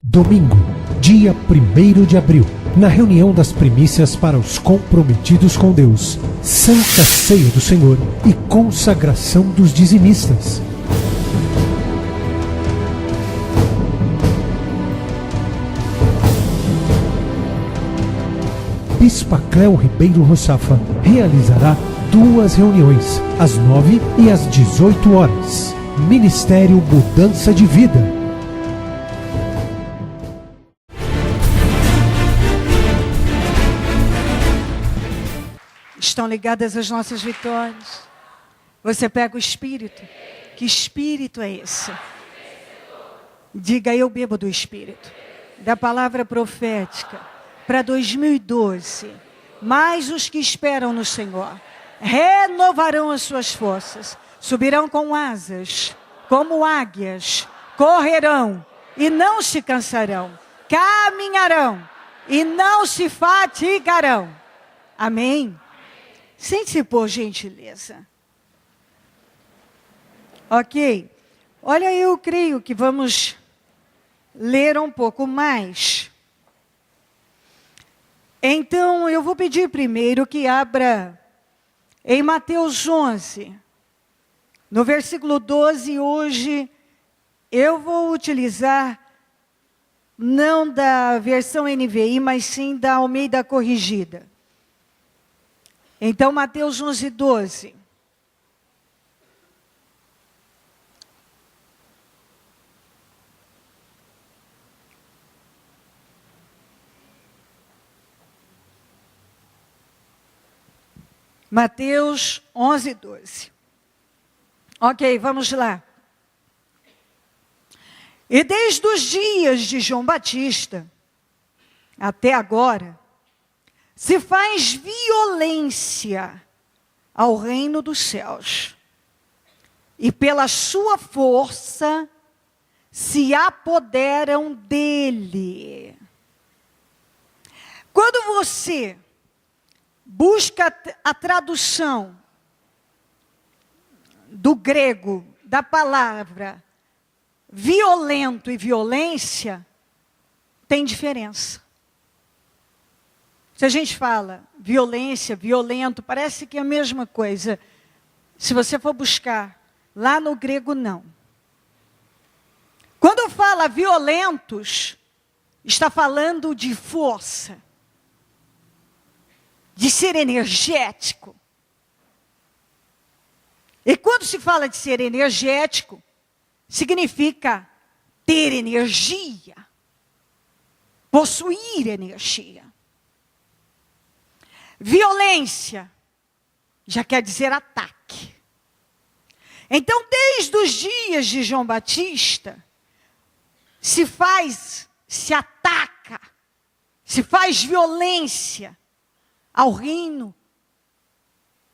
Domingo, dia 1º de abril, na reunião das primícias para os comprometidos com Deus, Santa Ceia do Senhor e consagração dos dizimistas. Bispa Cléo Ribeiro Rossafa realizará 2 reuniões, às 9 e às 18 horas. Ministério Mudança de Vida. Estão ligadas as nossas vitórias. Você pega o Espírito. Que Espírito é esse? Diga, eu bebo do Espírito. Da palavra profética para 2012. Mas os que esperam no Senhor renovarão as suas forças. Subirão com asas, como águias. Correrão e não se cansarão. Caminharão e não se fatigarão. Amém? Sente-se, por gentileza. Ok. Olha, eu creio que vamos ler um pouco mais. Então, eu vou pedir primeiro que abra em Mateus 11. No versículo 12, hoje, eu vou utilizar, não da versão NVI, mas sim da Almeida Corrigida. Então, Mateus 11, 12. Mateus 11, 12. Ok, vamos lá. E desde os dias de João Batista até agora, se faz violência ao reino dos céus, e pela sua força se apoderam dele. Quando você busca a tradução do grego da palavra violento e violência, tem diferença. Se a gente fala violência, violento, parece que é a mesma coisa. Se você for buscar, lá no grego não. Quando fala violentos, está falando de força, de ser energético. E quando se fala de ser energético, significa ter energia, possuir energia. Violência já quer dizer ataque. Então, desde os dias de João Batista, se ataca, se faz violência ao reino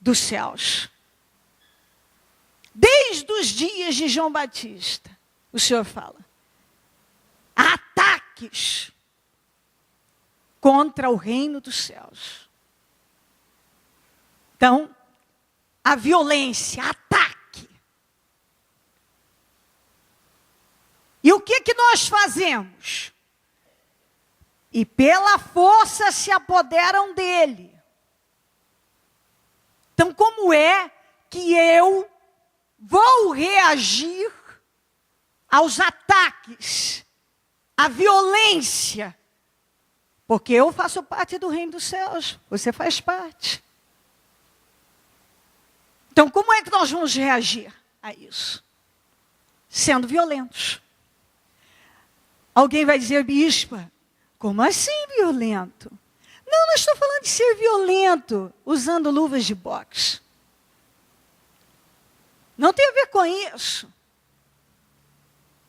dos céus. Desde os dias de João Batista, o Senhor fala, há ataques contra o reino dos céus. Então, a violência, ataque. E o que nós fazemos? E pela força se apoderam dele. Então, como é que eu vou reagir aos ataques, à violência? Porque eu faço parte do reino dos céus, você faz parte. Então, como é que nós vamos reagir a isso? Sendo violentos. Alguém vai dizer, bispa, como assim violento? Não estou falando de ser violento usando luvas de boxe. Não tem a ver com isso.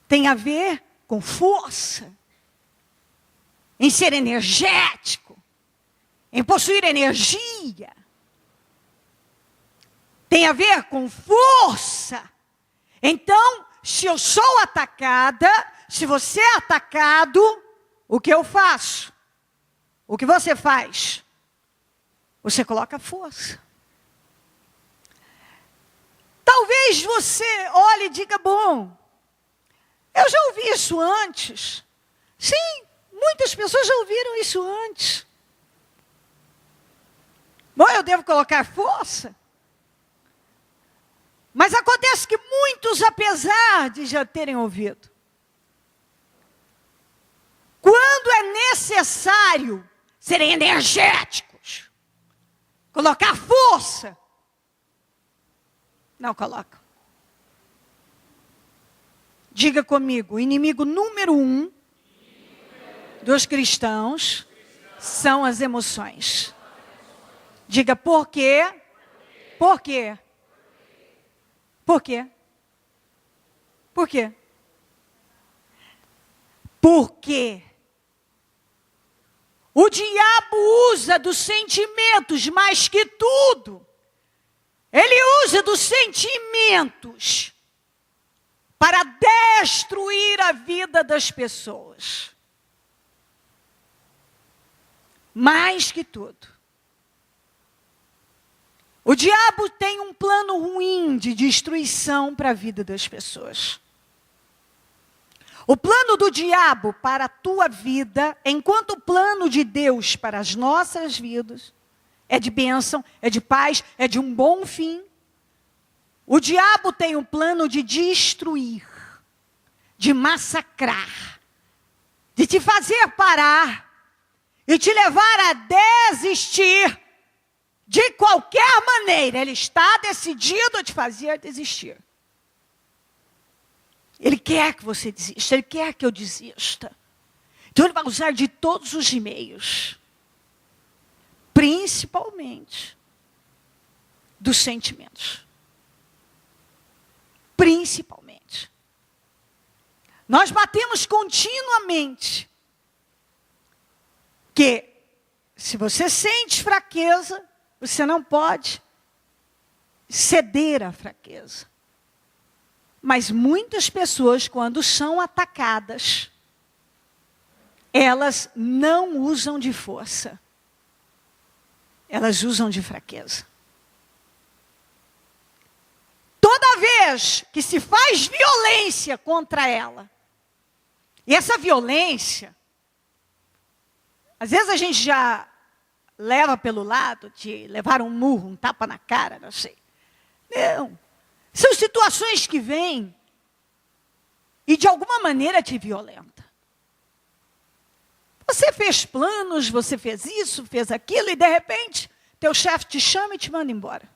Tem a ver com força, em ser energético, em possuir energia. Tem a ver com força. Então, se eu sou atacada, se você é atacado, o que eu faço? O que você faz? Você coloca força. Talvez você olhe e diga, bom, eu já ouvi isso antes. Sim, muitas pessoas já ouviram isso antes. Bom, eu devo colocar força. Mas acontece que muitos, apesar de já terem ouvido, quando é necessário serem energéticos, colocar força, não colocam. Diga comigo, o inimigo número 1 dos cristãos são as emoções. Diga por quê? Por quê? Por quê? Por quê? Porque o diabo usa dos sentimentos mais que tudo. Ele usa dos sentimentos para destruir a vida das pessoas. Mais que tudo. O diabo tem um plano ruim de destruição para a vida das pessoas. O plano do diabo para a tua vida, enquanto o plano de Deus para as nossas vidas, é de bênção, é de paz, é de um bom fim. O diabo tem um plano de destruir, de massacrar, de te fazer parar e te levar a desistir. De qualquer maneira, ele está decidido a te fazer desistir. Ele quer que você desista, ele quer que eu desista. Então ele vai usar de todos os meios, principalmente dos sentimentos. Principalmente. Nós batemos continuamente que se você sente fraqueza, você não pode ceder à fraqueza. Mas muitas pessoas, quando são atacadas, elas não usam de força. Elas usam de fraqueza. Toda vez que se faz violência contra ela, e essa violência, às vezes a gente já leva pelo lado de levar um murro, um tapa na cara, não sei. Não. São situações que vêm e de alguma maneira te violenta. Você fez planos, você fez isso, fez aquilo e de repente teu chefe te chama e te manda embora.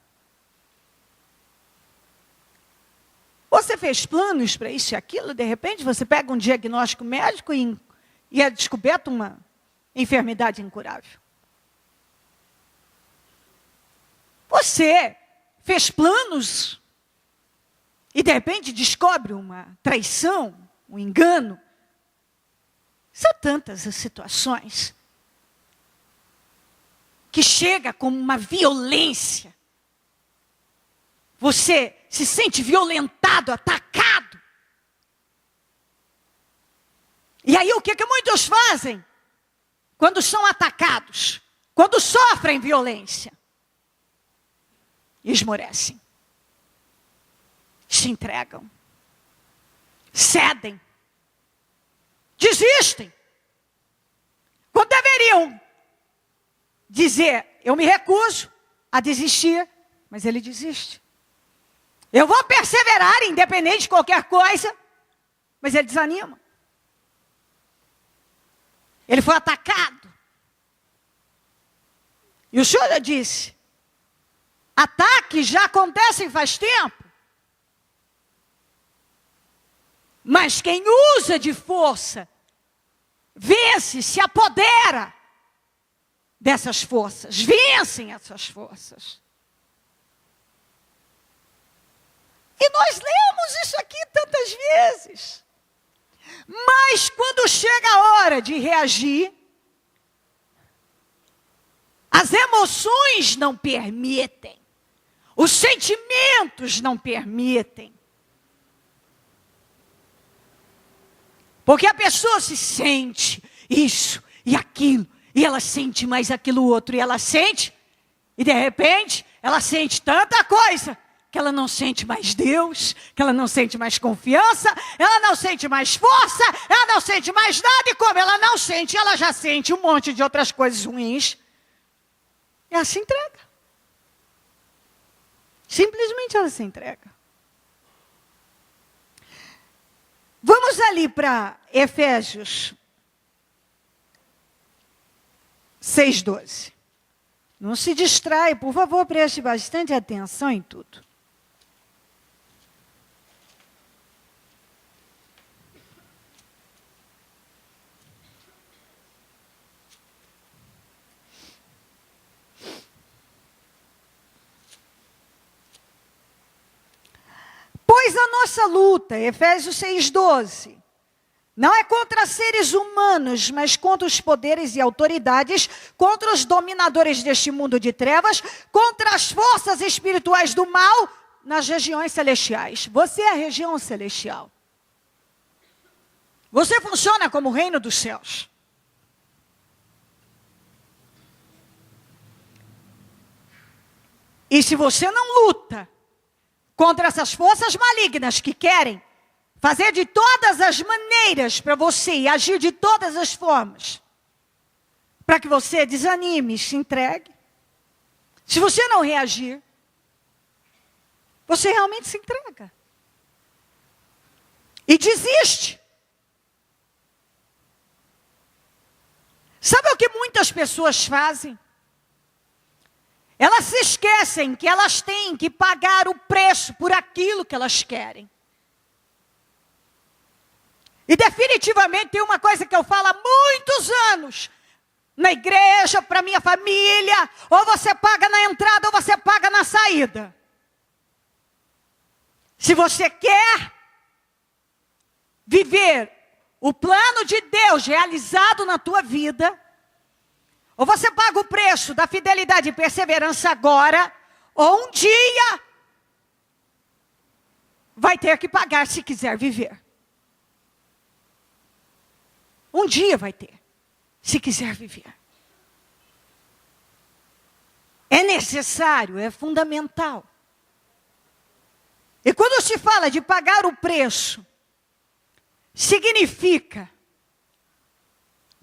Você fez planos para isso e aquilo, de repente você pega um diagnóstico médico e é descoberto uma enfermidade incurável. Você fez planos e de repente descobre uma traição, um engano. São tantas as situações que chega como uma violência. Você se sente violentado, atacado. E aí o que muitos fazem quando são atacados? Quando sofrem violência? Esmorecem. Se entregam. Cedem. Desistem. Quando deveriam dizer, eu me recuso a desistir, mas ele desiste. Eu vou perseverar, independente de qualquer coisa, mas ele desanima. Ele foi atacado. E o Senhor já disse, ataques já acontecem faz tempo. Mas quem usa de força, vence, se apodera dessas forças, vencem essas forças. E nós lemos isso aqui tantas vezes. Mas quando chega a hora de reagir, as emoções não permitem. Os sentimentos não permitem. Porque a pessoa se sente isso e aquilo, e ela sente mais aquilo outro, e ela sente, e de repente, ela sente tanta coisa, que que ela não sente mais Deus, que ela não sente mais confiança, ela não sente mais força, ela não sente mais nada, e como ela não sente, ela já sente um monte de outras coisas ruins. Ela se entrega. Simplesmente ela se entrega. Vamos ali para Efésios 6:12. Não se distrai, por favor, preste bastante atenção em tudo. Pois a nossa luta, Efésios 6:12, não é contra seres humanos, mas contra os poderes e autoridades, contra os dominadores deste mundo de trevas, contra as forças espirituais do mal nas regiões celestiais. Você é a região celestial. Você funciona como o reino dos céus. E se você não luta contra essas forças malignas que querem fazer de todas as maneiras para você e agir de todas as formas, para que você desanime e se entregue. Se você não reagir, você realmente se entrega. E desiste. Sabe o que muitas pessoas fazem? Elas se esquecem que elas têm que pagar o preço por aquilo que elas querem. E definitivamente tem uma coisa que eu falo há muitos anos, na igreja, para minha família, ou você paga na entrada ou você paga na saída. Se você quer viver o plano de Deus realizado na tua vida, ou você paga o preço da fidelidade e perseverança agora, ou um dia vai ter que pagar se quiser viver. Um dia vai ter, se quiser viver. É necessário, é fundamental. E quando se fala de pagar o preço, significa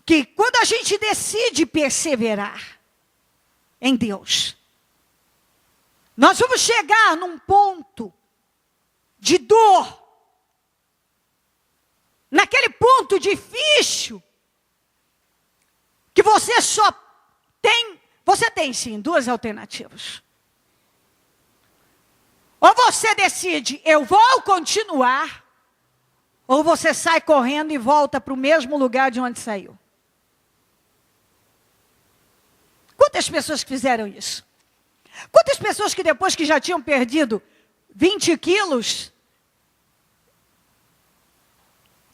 que quando a gente decide perseverar em Deus, nós vamos chegar num ponto de dor, naquele ponto difícil, que você tem sim duas alternativas. Ou você decide, eu vou continuar, ou você sai correndo e volta para o mesmo lugar de onde saiu. Quantas pessoas fizeram isso? Quantas pessoas que depois que já tinham perdido 20 quilos,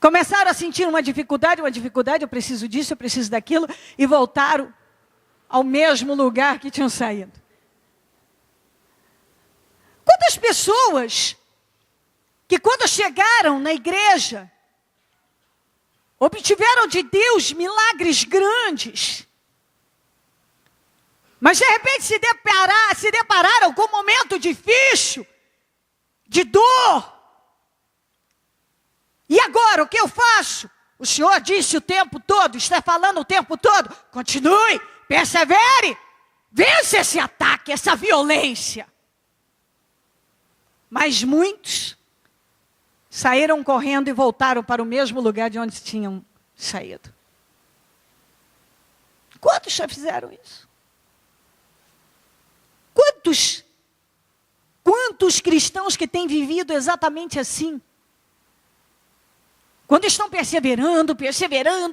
começaram a sentir uma dificuldade, eu preciso disso, eu preciso daquilo, e voltaram ao mesmo lugar que tinham saído. Quantas pessoas que quando chegaram na igreja, obtiveram de Deus milagres grandes, mas de repente se depararam com um momento difícil, de dor. E agora, o que eu faço? O Senhor disse o tempo todo, está falando o tempo todo, continue, persevere, vence esse ataque, essa violência. Mas muitos saíram correndo e voltaram para o mesmo lugar de onde tinham saído. Quantos já fizeram isso? Quantos cristãos que têm vivido exatamente assim? Quando estão perseverando,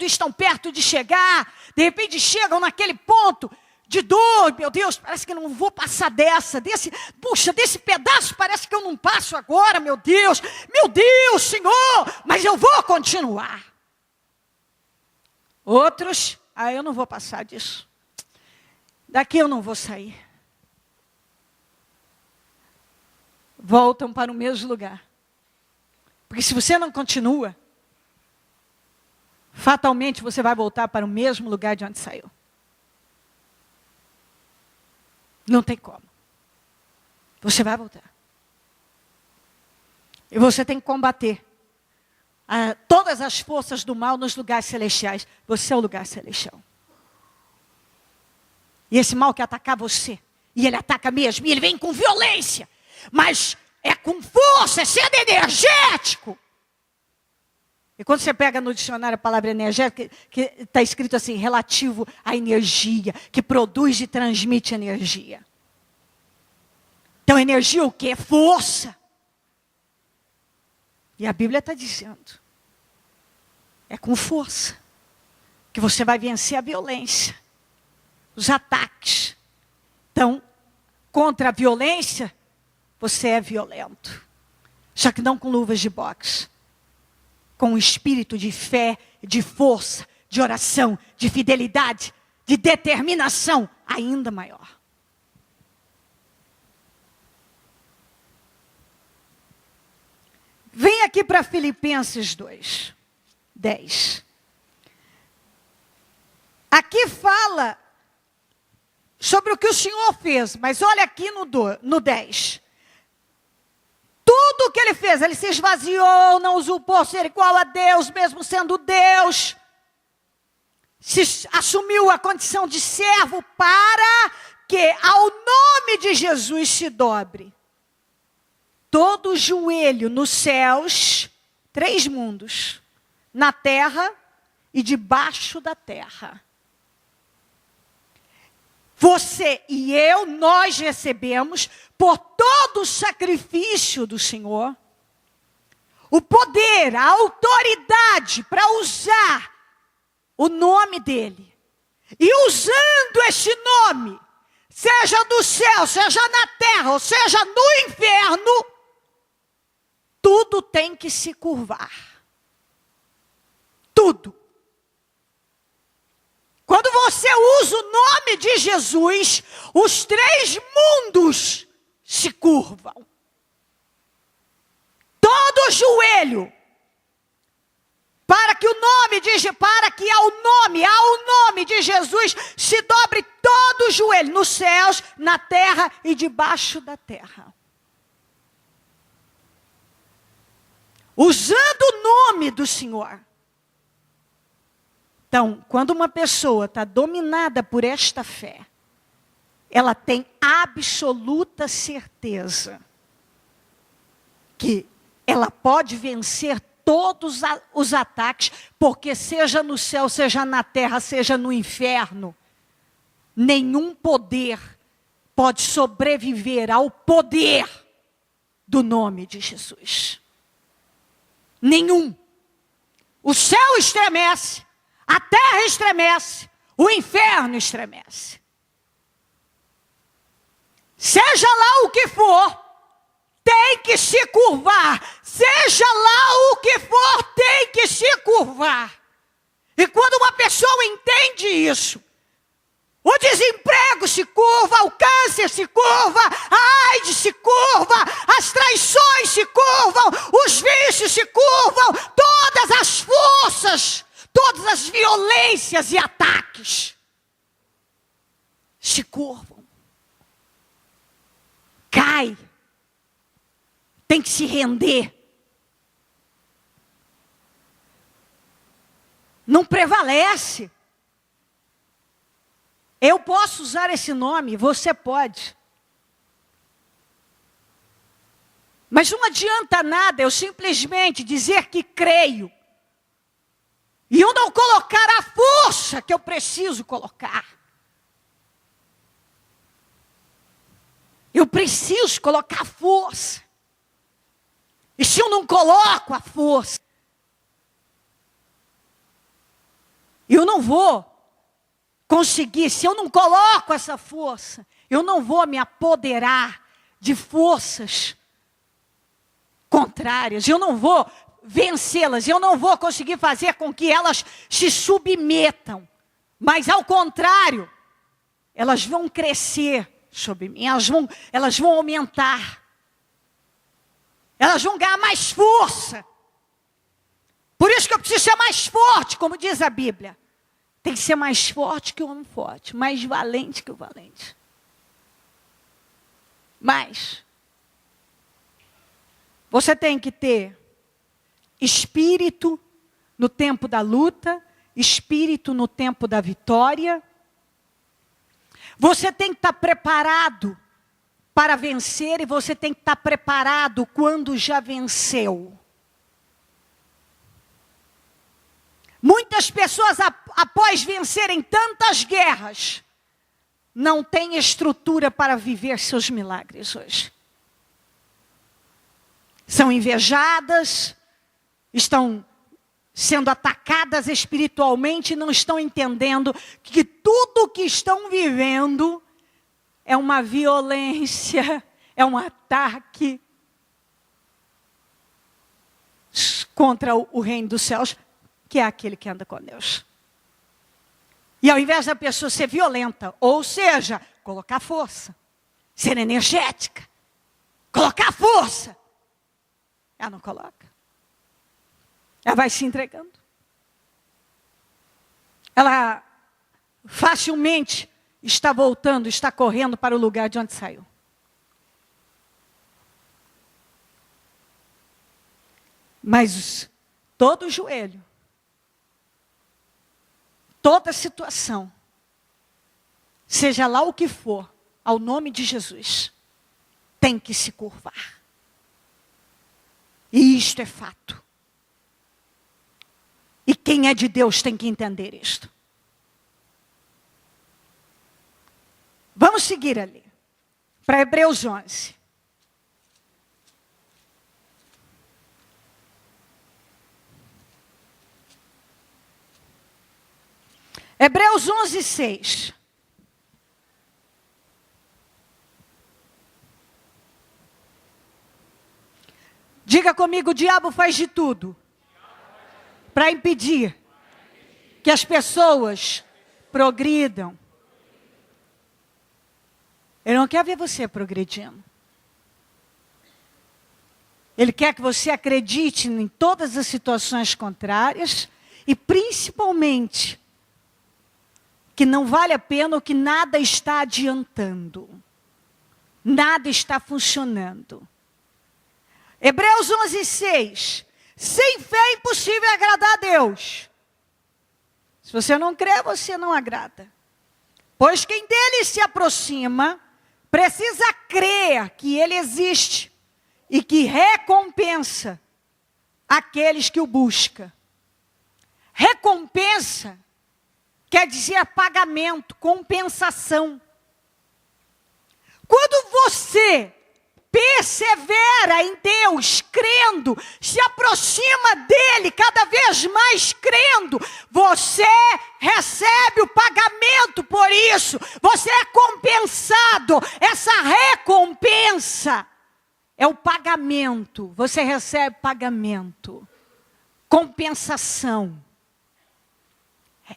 estão perto de chegar, de repente chegam naquele ponto de dor, meu Deus, parece que eu não vou passar desse pedaço parece que eu não passo agora, meu Deus, Senhor, mas eu vou continuar. Outros, eu não vou passar disso, daqui eu não vou sair. Voltam para o mesmo lugar. Porque se você não continua, fatalmente você vai voltar para o mesmo lugar de onde saiu. Não tem como. Você vai voltar. E você tem que combater todas as forças do mal nos lugares celestiais. Você é o lugar celestial. E esse mal quer atacar você. E ele ataca mesmo. E ele vem com violência. Mas é com força, é sendo energético. E quando você pega no dicionário a palavra energética, que está escrito assim, relativo à energia, que produz e transmite energia. Então, energia o quê? Força. E a Bíblia está dizendo, é com força, que você vai vencer a violência, os ataques. Então, contra a violência, você é violento. Só que não com luvas de boxe. Com um espírito de fé, de força, de oração, de fidelidade, de determinação ainda maior. Vem aqui para Filipenses 2, 10. Aqui fala sobre o que o Senhor fez, mas olha aqui no 10. Tudo o que ele fez, ele se esvaziou, não usurpou ser igual a Deus, mesmo sendo Deus. Assumiu a condição de servo para que ao nome de Jesus se dobre todo joelho nos céus, 3 mundos, na terra e debaixo da terra. Você e eu, nós recebemos, por todo o sacrifício do Senhor, o poder, a autoridade para usar o nome dEle. E usando esse nome, seja do céu, seja na terra, ou seja no inferno, tudo tem que se curvar. Tudo. Quando você usa o nome de Jesus, os 3 mundos se curvam. Todo joelho, para que ao nome de Jesus se dobre todo joelho, nos céus, na terra e debaixo da terra. Usando o nome do Senhor. Então, quando uma pessoa está dominada por esta fé, ela tem absoluta certeza que ela pode vencer todos os ataques, porque seja no céu, seja na terra, seja no inferno, nenhum poder pode sobreviver ao poder do nome de Jesus. Nenhum. O céu estremece, a terra estremece, o inferno estremece. Seja lá o que for, tem que se curvar. Seja lá o que for, tem que se curvar. E quando uma pessoa entende isso, o desemprego se curva, o câncer se curva, a AIDS se curva, as traições se curvam, os vícios se curvam, todas as forças, todas as violências e ataques se curvam. Cai. Tem que se render. Não prevalece. Eu posso usar esse nome, você pode. Mas não adianta nada eu simplesmente dizer que creio. E eu não colocar a força que eu preciso colocar. Eu preciso colocar a força. E se eu não coloco a força, eu não vou conseguir. Se eu não coloco essa força, eu não vou me apoderar de forças contrárias. Eu não vou vencê-las. Eu não vou conseguir fazer com que elas se submetam. Mas ao contrário, elas vão crescer sobre mim. Elas vão aumentar. Elas vão ganhar mais força. Por isso que eu preciso ser mais forte, como diz a Bíblia. Tem que ser mais forte que o homem forte, mais valente que o valente. Mas Você tem que ter espírito no tempo da luta, espírito no tempo da vitória. Você tem que estar preparado para vencer e você tem que estar preparado quando já venceu. Muitas pessoas, após vencerem tantas guerras, não têm estrutura para viver seus milagres hoje. São invejadas, estão sendo atacadas espiritualmente e não estão entendendo que tudo o que estão vivendo é uma violência, é um ataque contra o reino dos céus, que é aquele que anda com Deus. E ao invés da pessoa ser violenta, ou seja, colocar força, ser energética, colocar força, ela não coloca. Ela vai se entregando. Ela facilmente está voltando, está correndo para o lugar de onde saiu. Mas todo joelho, toda situação, seja lá o que for, ao nome de Jesus, tem que se curvar. E isto é fato. E quem é de Deus tem que entender isto. Vamos seguir ali, para Hebreus 11. Hebreus 11, 6. Diga comigo, o diabo faz de tudo para impedir que as pessoas progridam. Ele não quer ver você progredindo. Ele quer que você acredite em todas as situações contrárias e principalmente que não vale a pena ou que nada está adiantando. Nada está funcionando. Hebreus 11, 6. Sem fé é impossível agradar a Deus. Se você não crê, você não agrada. Pois quem dele se aproxima, precisa crer que ele existe e que recompensa aqueles que o buscam. Recompensa quer dizer pagamento, compensação. Quando você persevera em Deus, crendo, se aproxima dele cada vez mais crendo, você recebe o pagamento por isso, você é compensado. Essa recompensa é o pagamento, você recebe pagamento, compensação.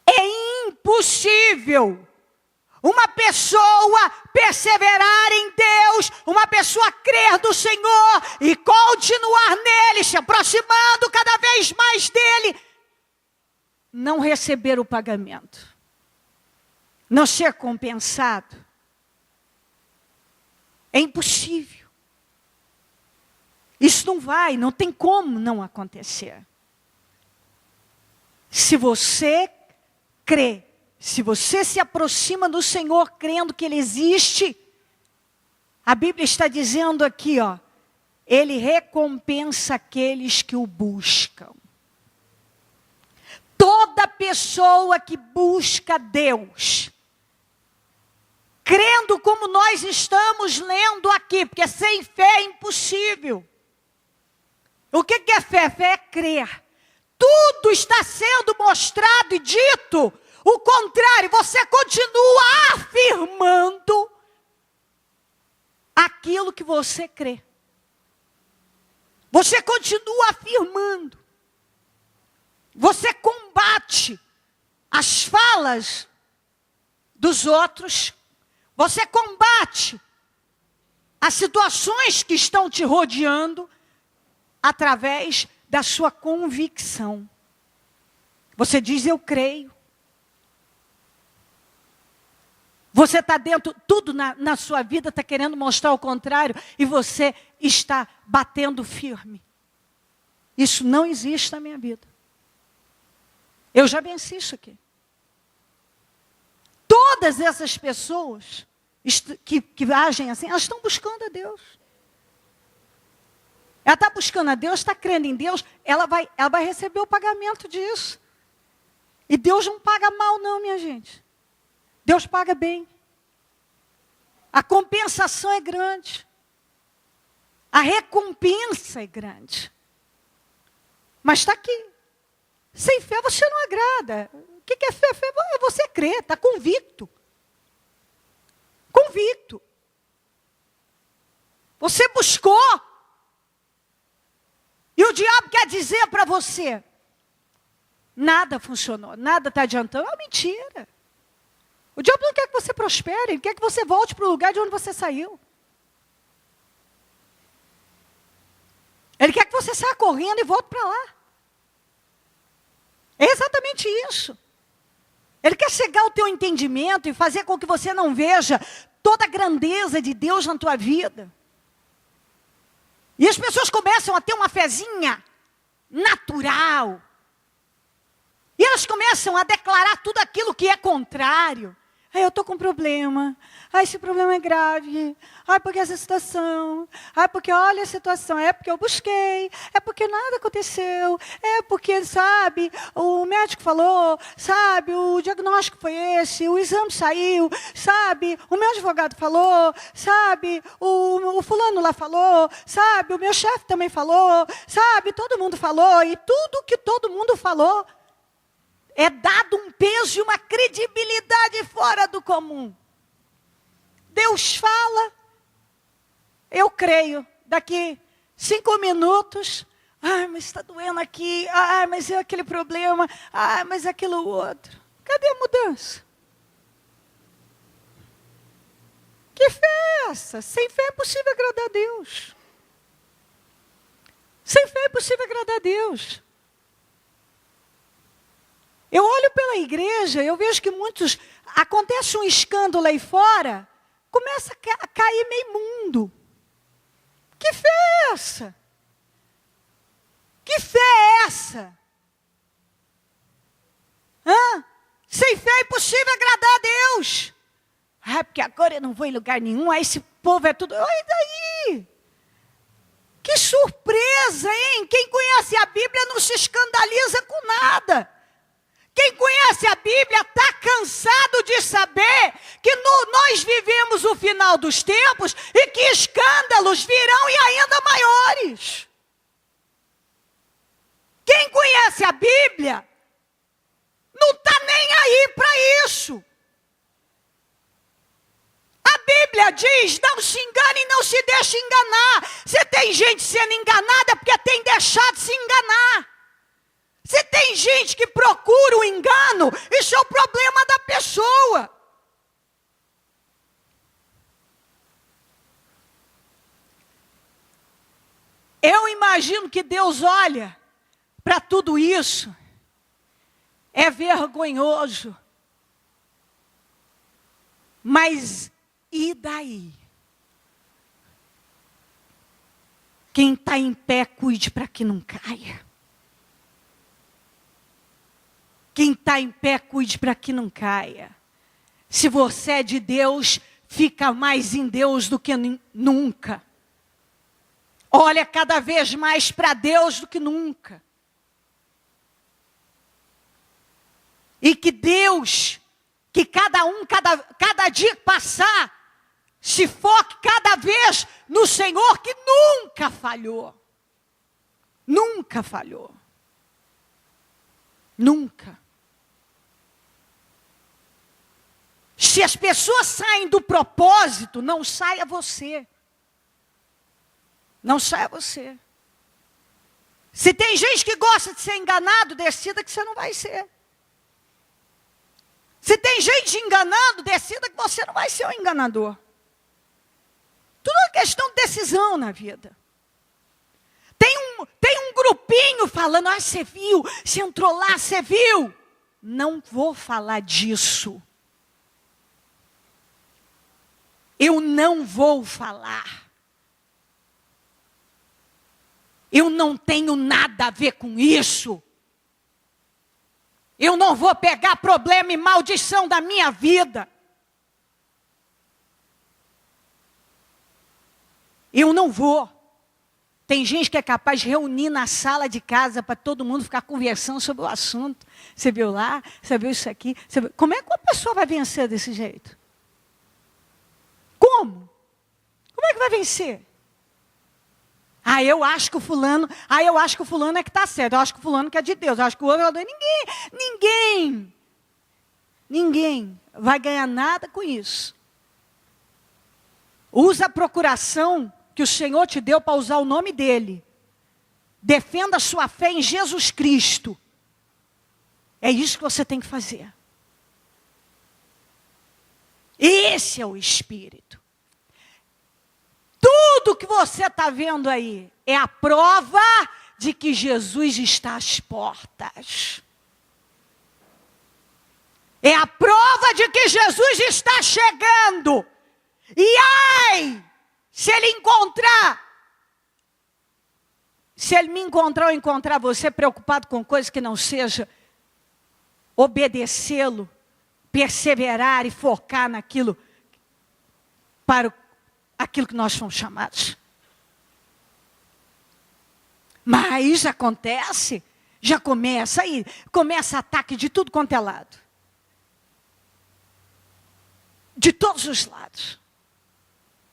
É impossível uma pessoa perseverar em Deus, uma pessoa crer no Senhor e continuar nele, se aproximando cada vez mais dele, não receber o pagamento, não ser compensado. É impossível. Isso não tem como não acontecer. Se você crê, se você se aproxima do Senhor crendo que Ele existe, a Bíblia está dizendo aqui, Ele recompensa aqueles que o buscam. Toda pessoa que busca Deus, crendo como nós estamos lendo aqui, porque sem fé é impossível. O que é fé? Fé é crer. Tudo está sendo mostrado e dito. O contrário, você continua afirmando aquilo que você crê. Você continua afirmando. Você combate as falas dos outros. Você combate as situações que estão te rodeando através da sua convicção. Você diz, eu creio. Você está dentro, tudo na sua vida está querendo mostrar o contrário e você está batendo firme. Isso não existe na minha vida. Eu já venci isso aqui. Todas essas pessoas que agem assim, elas estão buscando a Deus. Ela está buscando a Deus, está crendo em Deus, ela vai receber o pagamento disso. E Deus não paga mal não, minha gente. Deus paga bem. A compensação é grande. A recompensa é grande. Mas está aqui. Sem fé você não agrada. O que é fé? Fé é você crer, está convicto. Convicto. Você buscou. E o diabo quer dizer para você, nada funcionou, nada está adiantando. É mentira. O diabo não quer que você prospere, ele quer que você volte para o lugar de onde você saiu. Ele quer que você saia correndo e volte para lá. É exatamente isso. Ele quer cegar o teu entendimento e fazer com que você não veja toda a grandeza de Deus na tua vida. E as pessoas começam a ter uma fezinha natural. E elas começam a declarar tudo aquilo que é contrário. Ai, eu estou com um problema. Ai, esse problema é grave. Ai, porque essa situação. Ai, porque olha a situação. É porque eu busquei. É porque nada aconteceu. É porque, sabe, o médico falou. Sabe, o diagnóstico foi esse. O exame saiu. Sabe, o meu advogado falou. Sabe, o fulano lá falou. Sabe, o meu chefe também falou. Sabe, todo mundo falou. E tudo que todo mundo falou é dado um peso e uma credibilidade fora do comum. Deus fala, eu creio, daqui 5 minutos, mas está doendo aqui, mas é aquele problema, mas é aquilo outro. Cadê a mudança? Que fé é essa? Sem fé é possível agradar a Deus. Sem fé é possível agradar a Deus. Eu olho pela igreja, eu vejo que muitos, acontece um escândalo aí fora, começa a cair meio mundo. Que fé é essa? Que fé é essa? Sem fé é impossível agradar a Deus. Porque agora eu não vou em lugar nenhum, esse povo é tudo... Olha daí! Que surpresa, hein? Quem conhece a Bíblia não se escandaliza com nada. Quem conhece a Bíblia está cansado de saber que nós vivemos o final dos tempos e que escândalos virão e ainda maiores. Quem conhece a Bíblia não está nem aí para isso. A Bíblia diz, não se engane e não se deixe enganar. Se tem gente sendo enganada é porque tem deixado de se enganar. Se tem gente que procura o engano, isso é o problema da pessoa. Eu imagino que Deus olha para tudo isso. É vergonhoso. Mas e daí? Quem está em pé, cuide para que não caia. Quem está em pé, cuide para que não caia. Se você é de Deus, fica mais em Deus do que nunca. Olha cada vez mais para Deus do que nunca. E que Deus, que cada dia que passar, se foque cada vez no Senhor que nunca falhou. Nunca falhou. Nunca. Se as pessoas saem do propósito, não saia você. Não saia você. Se tem gente que gosta de ser enganado, decida que você não vai ser. Se tem gente enganando, decida que você não vai ser um enganador. Tudo é questão de decisão na vida. Tem um grupinho falando, você viu, você entrou lá, você viu. Não vou falar disso. Eu não vou falar. Eu não tenho nada a ver com isso. Eu não vou pegar problema e maldição da minha vida. Eu não vou. Tem gente que é capaz de reunir na sala de casa para todo mundo ficar conversando sobre o assunto. Você viu lá? Você viu isso aqui? Como é que uma pessoa vai vencer desse jeito? Como? Como é que vai vencer? Eu acho que o fulano é que está certo. Eu acho que o fulano que é de Deus. Eu acho que o outro é de Ninguém vai ganhar nada com isso. Usa a procuração que o Senhor te deu para usar o nome dele. Defenda a sua fé em Jesus Cristo. É isso que você tem que fazer. Esse é o Espírito. Tudo que você está vendo aí é a prova de que Jesus está às portas. É a prova de que Jesus está chegando. E ai, se ele me encontrar ou encontrar você preocupado com coisas que não seja obedecê-lo, perseverar e focar naquilo para aquilo que nós fomos chamados. Mas acontece, já começa ataque de tudo quanto é lado. De todos os lados.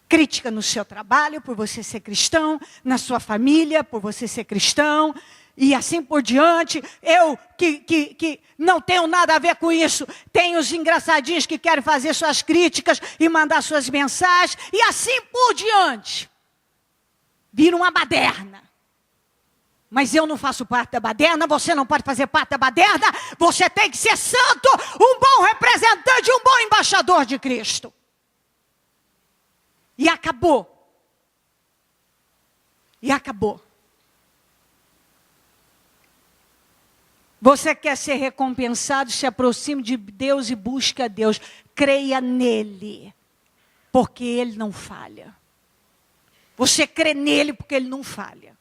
Crítica no seu trabalho, por você ser cristão, na sua família, por você ser cristão, e assim por diante. Eu, que não tenho nada a ver com isso, tenho os engraçadinhos que querem fazer suas críticas e mandar suas mensagens, e assim por diante. Vira uma baderna. Mas eu não faço parte da baderna, você não pode fazer parte da baderna, você tem que ser santo, um bom representante, um bom embaixador de Cristo. E acabou. E acabou. Você quer ser recompensado, se aproxime de Deus e busque a Deus. Creia nele, porque ele não falha. Você crê nele porque ele não falha.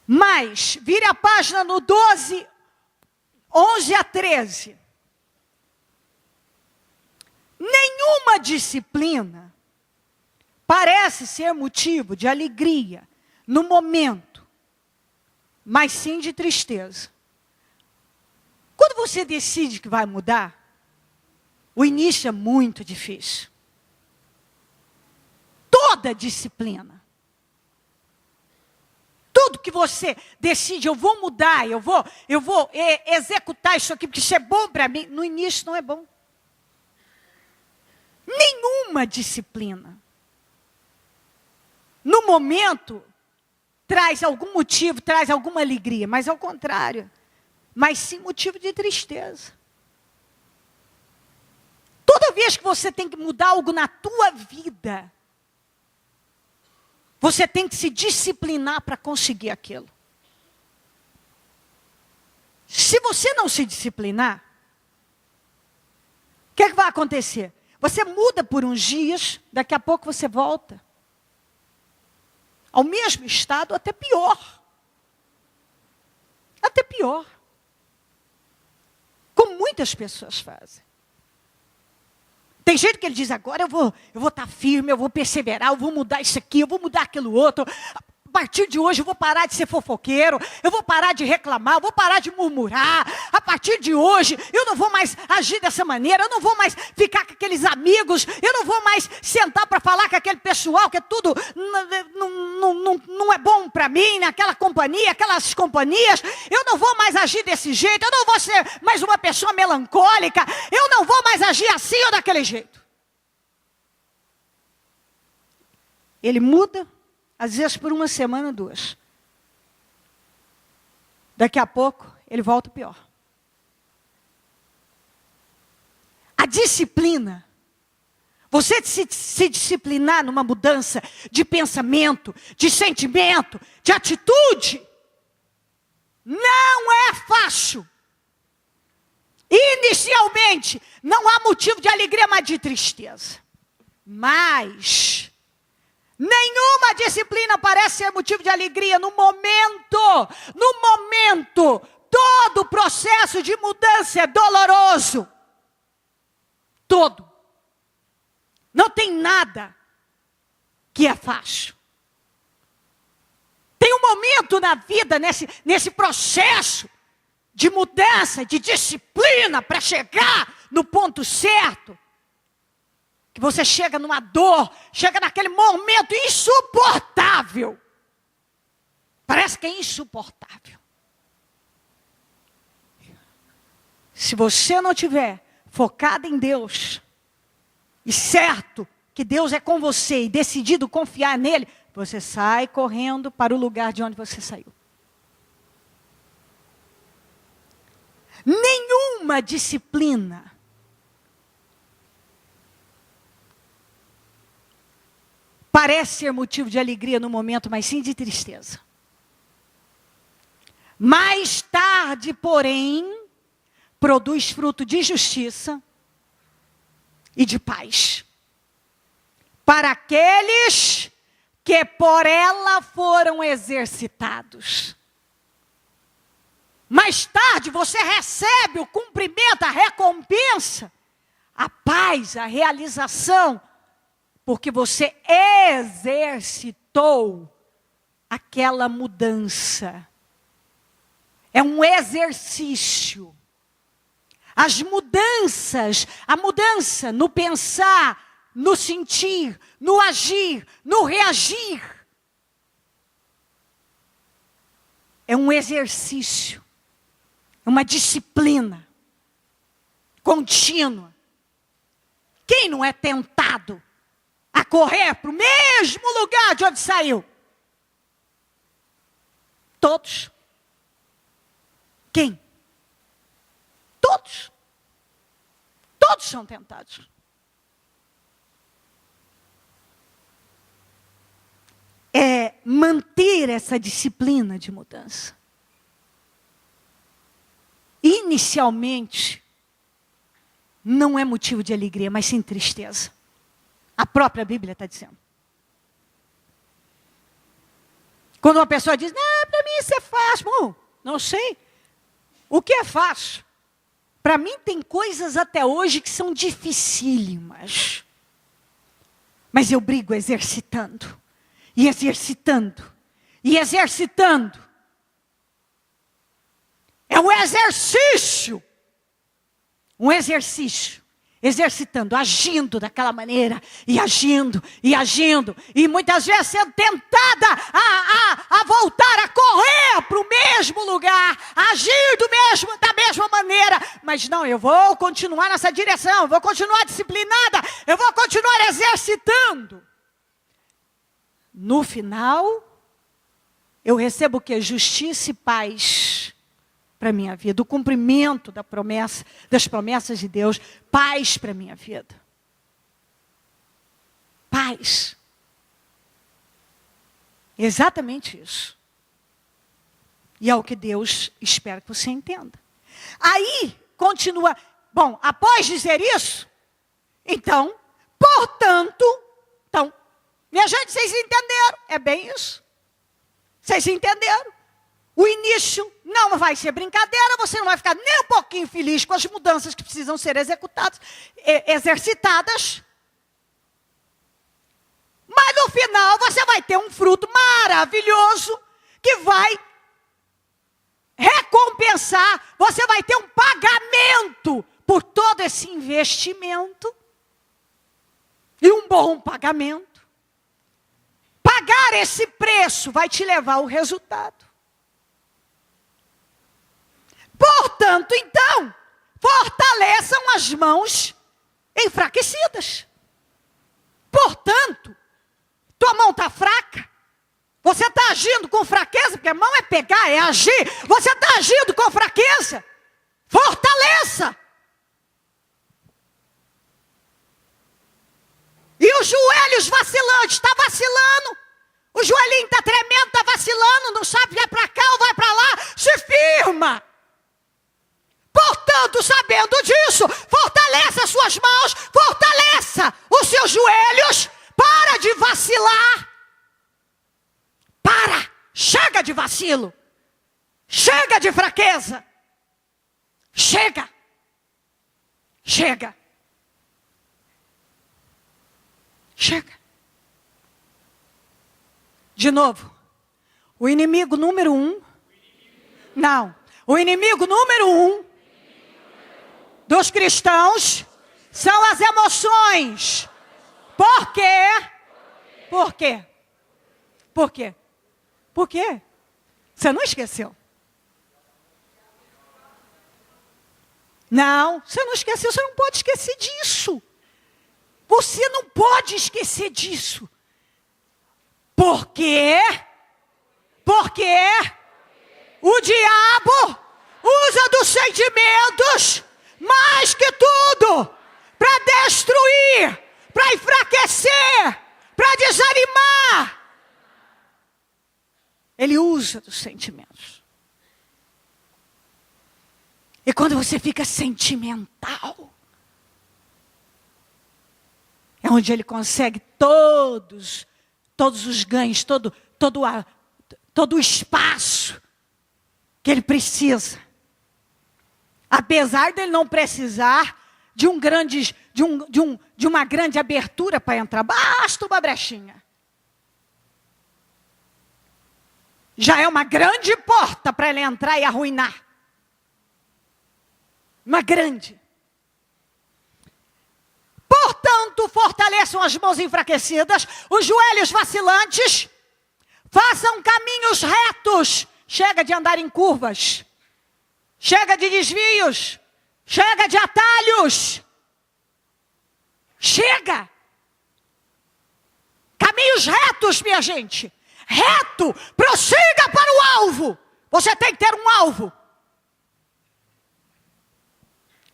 Mas, vire a página no 12, 11 a 13. Nenhuma disciplina parece ser motivo de alegria no momento, mas sim de tristeza. Quando você decide que vai mudar, o início é muito difícil. Toda disciplina. Tudo que você decide, eu vou mudar, eu vou executar isso aqui, porque isso é bom para mim, no início não é bom. Nenhuma disciplina. No momento, traz algum motivo, traz alguma alegria, mas ao contrário, mas sim motivo de tristeza. Toda vez que você tem que mudar algo na tua vida, você tem que se disciplinar para conseguir aquilo. Se você não se disciplinar, o que vai acontecer? Você muda por uns dias, daqui a pouco você volta ao mesmo estado, até pior. Até pior. Como muitas pessoas fazem. Tem gente que ele diz, agora eu vou estar firme, eu vou perseverar, eu vou mudar isso aqui, eu vou mudar aquilo outro. A partir de hoje eu vou parar de ser fofoqueiro, eu vou parar de reclamar, eu vou parar de murmurar. A partir de hoje eu não vou mais agir dessa maneira, eu não vou mais ficar com aqueles amigos, eu não vou mais sentar para falar com aquele pessoal que é tudo não é bom para mim, naquela companhia, aquelas companhias. Eu não vou mais agir desse jeito, eu não vou ser mais uma pessoa melancólica, eu não vou mais agir assim ou daquele jeito. Ele muda. Às vezes por uma semana, 2. Daqui a pouco, ele volta pior. A disciplina, você se disciplinar numa mudança de pensamento, de sentimento, de atitude, não é fácil. inicialmente, não há motivo de alegria, mas de tristeza. Mas nenhuma disciplina parece ser motivo de alegria no momento. No momento, todo o processo de mudança é doloroso. Todo. Não tem nada que é fácil. Tem um momento na vida, nesse processo de mudança, de disciplina, para chegar no ponto certo, que você chega numa dor, chega naquele momento insuportável. Parece que é insuportável. Se você não tiver focado em Deus, e certo que Deus é com você, e decidido confiar nele, você sai correndo para o lugar de onde você saiu. Nenhuma disciplina parece ser motivo de alegria no momento, mas sim de tristeza. Mais tarde, porém, produz fruto de justiça e de paz para aqueles que por ela foram exercitados. Mais tarde você recebe o cumprimento, a recompensa, a paz, a realização, porque você exercitou aquela mudança. É um exercício. As mudanças, a mudança no pensar, no sentir, no agir, no reagir, é um exercício, é uma disciplina contínua. Quem não é tentado a correr para o mesmo lugar de onde saiu? Todos. Quem? Todos. Todos são tentados. É manter essa disciplina de mudança. Inicialmente, não é motivo de alegria, mas sim tristeza. A própria Bíblia está dizendo. Quando uma pessoa diz, não, para mim isso é fácil. Não sei. O que é fácil? Para mim tem coisas até hoje que são dificílimas. Mas eu brigo exercitando. E exercitando. E exercitando. É um exercício. Um exercício. Exercitando, agindo daquela maneira, e agindo, e agindo, e muitas vezes sendo tentada a voltar a correr para o mesmo lugar, a agir da mesma maneira, mas não, eu vou continuar nessa direção, eu vou continuar disciplinada, eu vou continuar exercitando. No final, eu recebo o quê? Justiça e paz para a minha vida, o cumprimento das promessas de Deus, paz para a minha vida. Paz. Exatamente isso. E é o que Deus espera que você entenda. Aí, continua, bom, após dizer isso, então, portanto, minha gente, vocês entenderam? É bem isso. Vocês entenderam? O início não vai ser brincadeira, você não vai ficar nem um pouquinho feliz com as mudanças que precisam ser exercitadas. Mas no final você vai ter um fruto maravilhoso que vai recompensar, você vai ter um pagamento por todo esse investimento. E um bom pagamento. Pagar esse preço vai te levar ao resultado. Portanto, então, fortaleçam as mãos enfraquecidas. Portanto, tua mão está fraca. Você está agindo com fraqueza, porque a mão é pegar, é agir. Você está agindo com fraqueza. Fortaleça. E os joelhos vacilantes, está vacilando. O joelhinho está tremendo, está vacilando, não sabe vai para cá ou vai para lá. Se firma. Portanto, Portanto, sabendo disso, fortaleça as suas mãos, fortaleça os seus joelhos, para de vacilar. Chega de vacilo. Chega de fraqueza. Chega. Chega. De novo. O inimigo número um dos cristãos são as emoções. Por quê? Por quê? Por quê? Por quê? Você não esqueceu? Não, você não esqueceu, você não pode esquecer disso. Você não pode esquecer disso. Por quê? Porque o diabo usa dos sentimentos mais que tudo para destruir, para enfraquecer, para desanimar. Ele usa dos sentimentos. E quando você fica sentimental, é onde ele consegue todos os ganhos, todo o espaço que ele precisa. Apesar dele não precisar de uma grande abertura para entrar, basta uma brechinha. Já é uma grande porta para ele entrar e arruinar. Uma grande. Portanto, fortaleçam as mãos enfraquecidas, os joelhos vacilantes, façam caminhos retos. Chega de andar em curvas. Chega de desvios. Chega de atalhos. Chega. Caminhos retos, minha gente. Reto, prossiga para o alvo. Você tem que ter um alvo.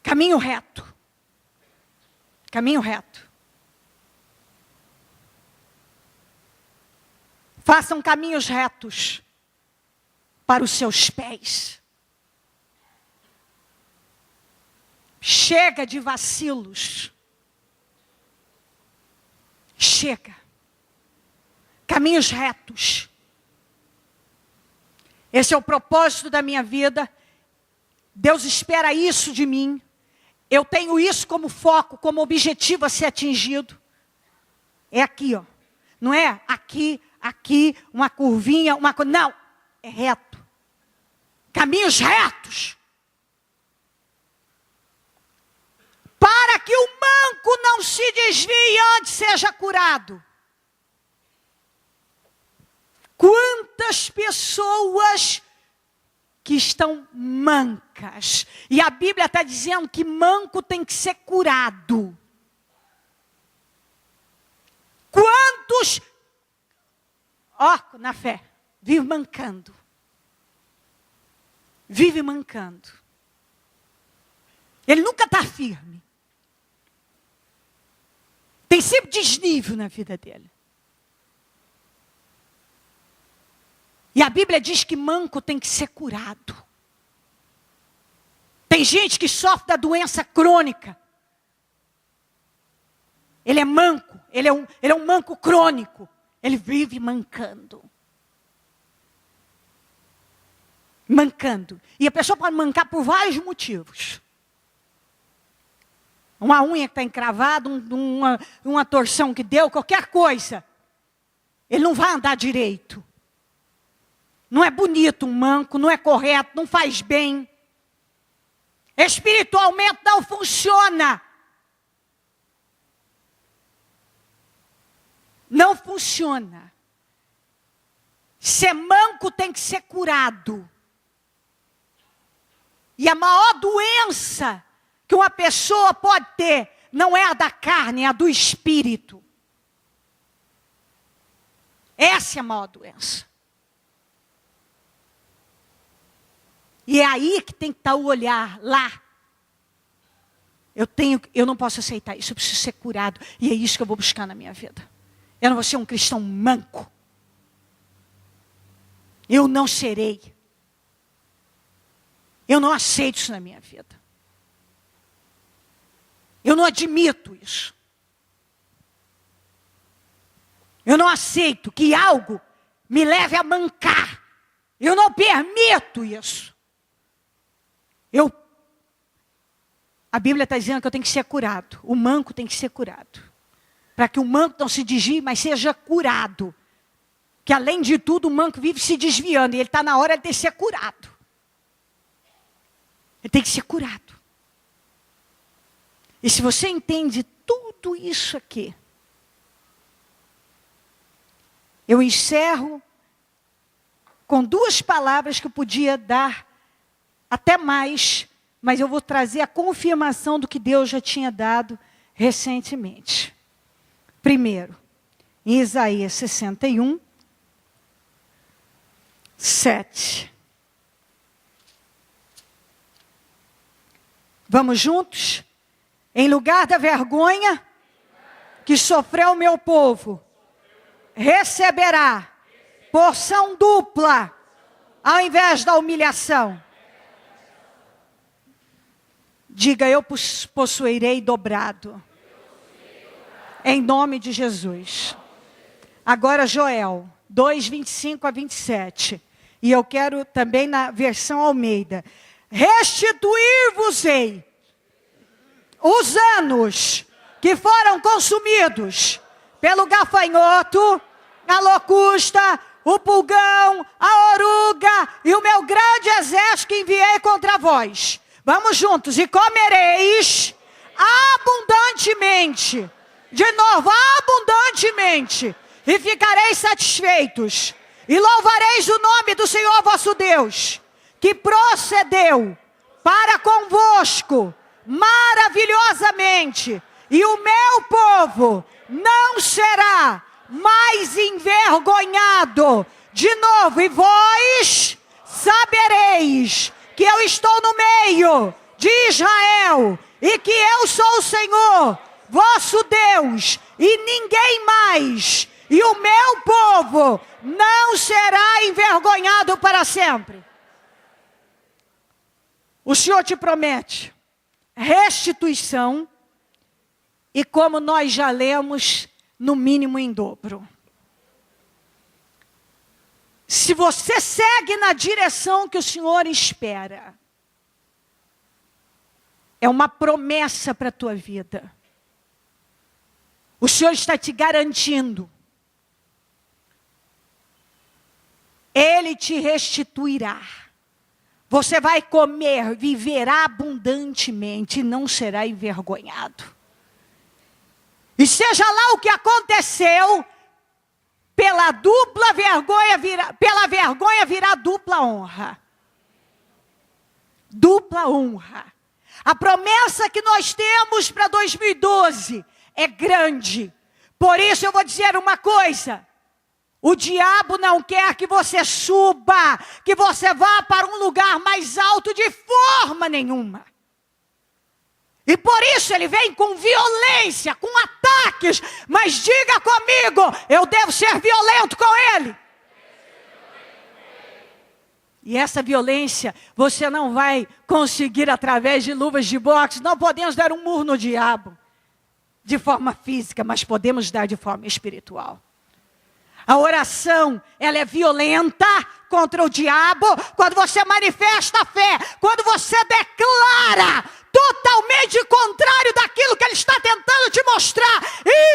Caminho reto. Caminho reto. Façam caminhos retos para os seus pés. Chega de vacilos. Chega. Caminhos retos. Esse é o propósito da minha vida. Deus espera isso de mim. Eu tenho isso como foco, como objetivo a ser atingido. É aqui, ó. Não é aqui, uma curvinha, uma coisa. Não, é reto. Caminhos retos. Para que o manco não se desvie antes seja curado. Quantas pessoas que estão mancas. E a Bíblia está dizendo que manco tem que ser curado. Quantos, na fé, vive mancando. Vive mancando. Ele nunca está firme. Tem sempre desnível na vida dele. E a Bíblia diz que manco tem que ser curado. Tem gente que sofre da doença crônica. Ele é manco, ele é um manco crônico. Ele vive mancando. Mancando. E a pessoa pode mancar por vários motivos. Uma unha que está encravada, uma torção que deu, qualquer coisa. Ele não vai andar direito. Não é bonito um manco, não é correto, não faz bem. Espiritualmente não funciona. Não funciona. Ser manco tem que ser curado. E a maior doença que uma pessoa pode ter não é a da carne, é a do espírito. Essa é a maior doença. E é aí que tem que estar o olhar, lá. Eu não posso aceitar isso, eu preciso ser curado. E é isso que eu vou buscar na minha vida. Eu não vou ser um cristão manco. Eu não serei. Eu não aceito isso na minha vida. não admito isso. Eu não aceito que algo me leve a mancar. Eu não permito isso. A Bíblia está dizendo que eu tenho que ser curado. O manco tem que ser curado. Para que o manco não se desvie, mas seja curado. Que além de tudo, o manco vive se desviando. E ele está na hora de ser curado. Ele tem que ser curado. E se você entende tudo isso aqui, eu encerro com 2 palavras que eu podia dar até mais, mas eu vou trazer a confirmação do que Deus já tinha dado recentemente. Primeiro, em Isaías 61, 7. Vamos juntos? Em lugar da vergonha que sofreu o meu povo, receberá porção dupla, ao invés da humilhação. Diga, eu possuirei dobrado. Em nome de Jesus. Agora Joel 2, 25 a 27. E eu quero também na versão Almeida. Restituir-vos-ei os anos que foram consumidos pelo gafanhoto, a locusta, o pulgão, a oruga e o meu grande exército que enviei contra vós. Vamos juntos. E comereis abundantemente. De novo, abundantemente. E ficareis satisfeitos. E louvareis o nome do Senhor vosso Deus, que procedeu para convosco maravilhosamente. E o meu povo não será mais envergonhado. De novo, e vós sabereis que eu estou no meio de Israel, e que eu sou o Senhor, vosso Deus, e ninguém mais. E o meu povo não será envergonhado para sempre. O Senhor te promete restituição, e como nós já lemos, no mínimo em dobro. Se você segue na direção que o Senhor espera, é uma promessa para a tua vida. O Senhor está te garantindo. Ele te restituirá. Você vai comer, viver abundantemente e não será envergonhado. E seja lá o que aconteceu, pela vergonha virá dupla honra. Dupla honra. A promessa que nós temos para 2012 é grande. Por isso eu vou dizer uma coisa. O diabo não quer que você suba, que você vá para um lugar mais alto de forma nenhuma. E por isso ele vem com violência, com ataques. Mas diga comigo, eu devo ser violento com ele. E essa violência você não vai conseguir através de luvas de boxe. Não podemos dar um murro no diabo de forma física, mas podemos dar de forma espiritual. A oração, ela é violenta contra o diabo quando você manifesta a fé, quando você declara totalmente contrário daquilo que ele está tentando te mostrar.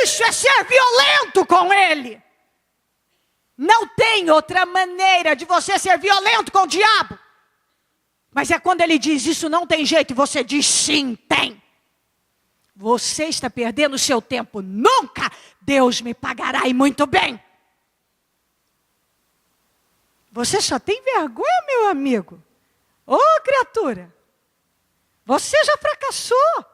Isso é ser violento com ele. Não tem outra maneira de você ser violento com o diabo. Mas é quando ele diz, isso não tem jeito, e você diz, sim, tem. Você está perdendo o seu tempo. Nunca Deus me pagará, e muito bem. Você só tem vergonha, meu amigo. Ô, criatura. Você já fracassou.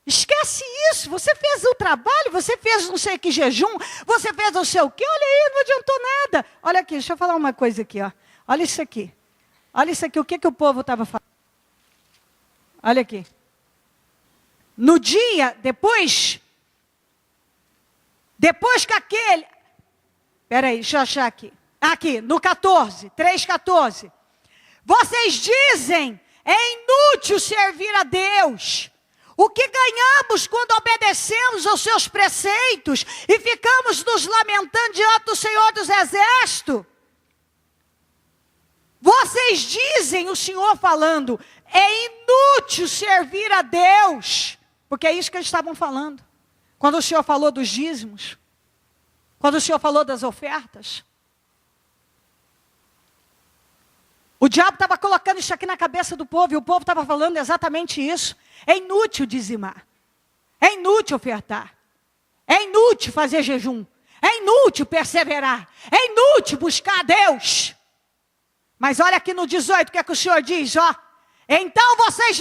Esquece isso. Você fez o trabalho, você fez não sei que jejum, você fez não sei o que. Olha aí, não adiantou nada. Olha aqui, deixa eu falar uma coisa aqui, ó. Olha isso aqui. Olha isso aqui, o que o povo estava falando. Olha aqui. No dia, depois que aquele... Espera aí, deixa eu achar aqui. Aqui, no 14, 3,14. Vocês dizem, é inútil servir a Deus. O que ganhamos quando obedecemos aos seus preceitos e ficamos nos lamentando diante do Senhor dos Exércitos? Vocês dizem, o Senhor falando, é inútil servir a Deus. Porque é isso que eles estavam falando. Quando o Senhor falou dos dízimos. Quando o Senhor falou das ofertas. O diabo estava colocando isso aqui na cabeça do povo. E o povo estava falando exatamente isso. É inútil dizimar. É inútil ofertar. É inútil fazer jejum. É inútil perseverar. É inútil buscar a Deus. Mas olha aqui no 18, o que é que o Senhor diz, ó. Então vocês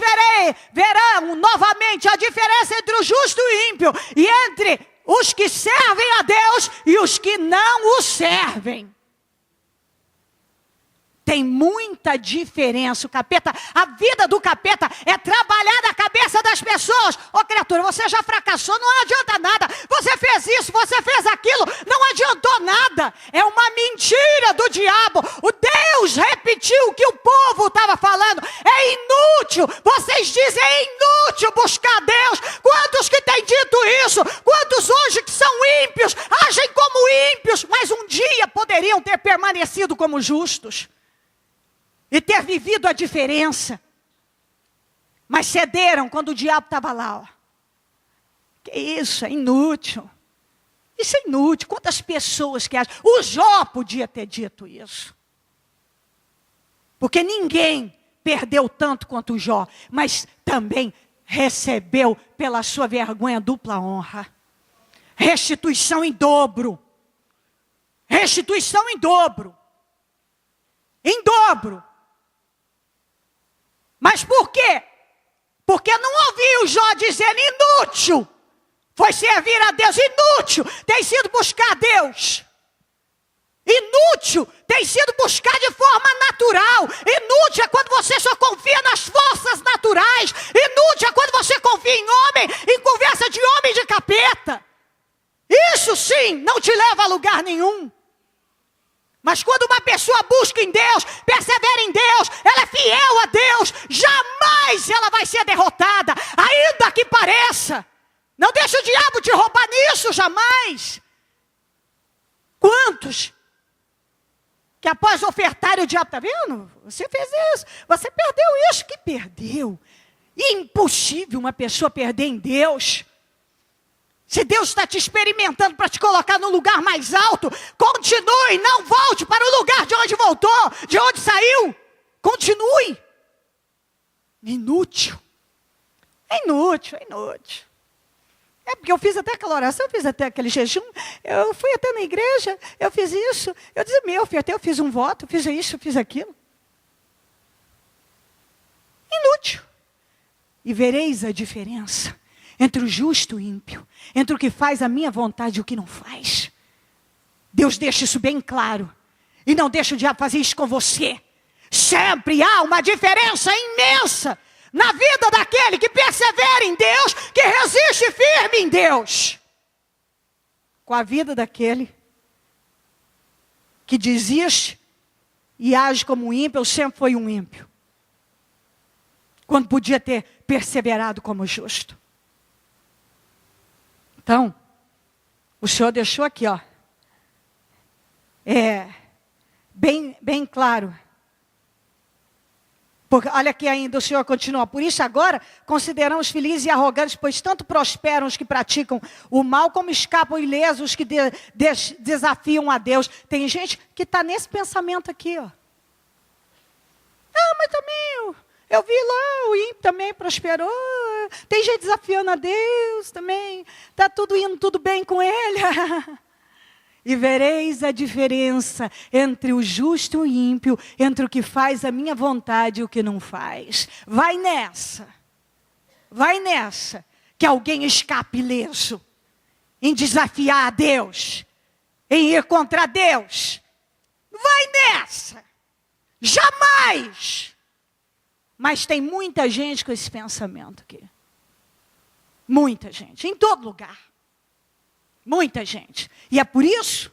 verão novamente a diferença entre o justo e o ímpio. E entre os que servem a Deus e os que não o servem. Tem muita diferença. O capeta, a vida do capeta é trabalhar na cabeça das pessoas. Ô criatura, você já fracassou, não adianta nada. Você fez isso, você fez aquilo, não adiantou nada. É uma mentira do diabo. O Deus repetiu o que o povo estava falando. É inútil. Vocês dizem é inútil buscar Deus. Quantos que têm dito isso? Quantos hoje que são ímpios, agem como ímpios, mas um dia poderiam ter permanecido como justos. E ter vivido a diferença. Mas cederam quando o diabo estava lá. Ó. Que isso, é inútil. Isso é inútil. Quantas pessoas que acham. O Jó podia ter dito isso. Porque ninguém perdeu tanto quanto o Jó. Mas também recebeu pela sua vergonha dupla honra. Restituição em dobro. Restituição em dobro. Em dobro. Mas por quê? Porque não ouvi o Jó dizendo inútil. Foi servir a Deus. Inútil tem sido buscar a Deus. Inútil tem sido buscar de forma natural. Inútil é quando você só confia nas forças naturais. Inútil é quando você confia em homem, em conversa de homem e de capeta. Isso sim não te leva a lugar nenhum. Mas quando uma pessoa busca em Deus, persevera em Deus, ela é fiel a Deus, jamais ela vai ser derrotada, ainda que pareça. Não deixa o diabo te roubar nisso, jamais. Quantos que após ofertar o diabo, está vendo? Você fez isso, você perdeu isso, que perdeu. Impossível uma pessoa perder em Deus. Se Deus está te experimentando para te colocar no lugar mais alto, continue, não volte para o lugar de onde voltou, de onde saiu. Continue. Inútil. É inútil, é inútil. É porque eu fiz até aquela oração, eu fiz até aquele jejum, eu fui até na igreja, eu fiz isso, eu dizia, eu fiz um voto, eu fiz isso, eu fiz aquilo. Inútil. E vereis a diferença entre o justo e o ímpio, entre o que faz a minha vontade e o que não faz. Deus deixa isso bem claro. E não deixa o diabo fazer isso com você. Sempre há uma diferença imensa na vida daquele que persevera em Deus, que resiste firme em Deus, com a vida daquele que desiste e age como um ímpio, sempre foi um ímpio. Quando podia ter perseverado como justo. Então, o Senhor deixou aqui, ó, bem claro. Porque, olha aqui ainda, o Senhor continua. Por isso agora, consideramos felizes e arrogantes, pois tanto prosperam os que praticam o mal, como escapam ilesos os que desafiam a Deus. Tem gente que está nesse pensamento aqui, ó. Ah, mas também eu vi lá, o ímpio também prosperou. Tem gente desafiando a Deus também. Está tudo indo, tudo bem com ele. E vereis a diferença entre o justo e o ímpio, entre o que faz a minha vontade e o que não faz. Vai nessa, que alguém escape ileso, em desafiar a Deus, em ir contra Deus. Vai nessa, jamais. Mas tem muita gente com esse pensamento aqui. Muita gente, em todo lugar. Muita gente. E é por isso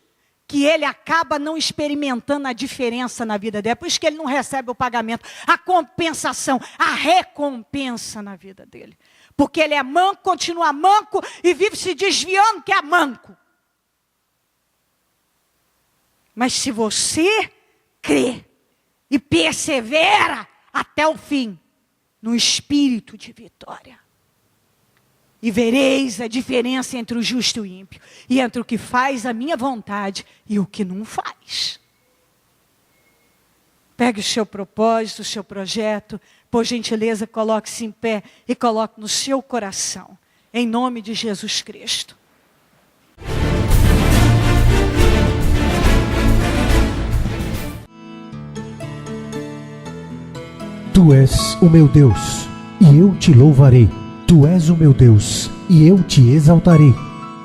que ele acaba não experimentando a diferença na vida dele. É por isso que ele não recebe o pagamento, a compensação, a recompensa na vida dele. Porque ele é manco, continua manco e vive se desviando que é manco. Mas se você crê e persevera até o fim, no espírito de vitória, e vereis a diferença entre o justo e o ímpio, e entre o que faz a minha vontade e o que não faz. Pegue o seu propósito, o seu projeto, por gentileza, coloque-se em pé e coloque no seu coração, em nome de Jesus Cristo. Tu és o meu Deus, e eu te louvarei. Tu és o meu Deus, e eu te exaltarei.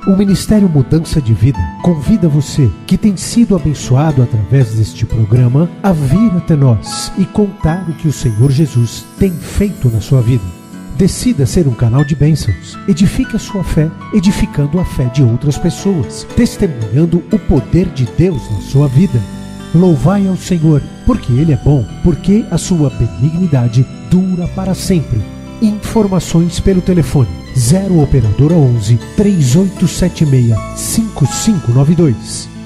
O Ministério Mudança de Vida convida você, que tem sido abençoado através deste programa, a vir até nós e contar o que o Senhor Jesus tem feito na sua vida. Decida ser um canal de bênçãos. Edifique a sua fé, edificando a fé de outras pessoas, testemunhando o poder de Deus na sua vida. Louvai ao Senhor, porque Ele é bom, porque a sua benignidade dura para sempre. Informações pelo telefone 0 operadora 11 3876 5592.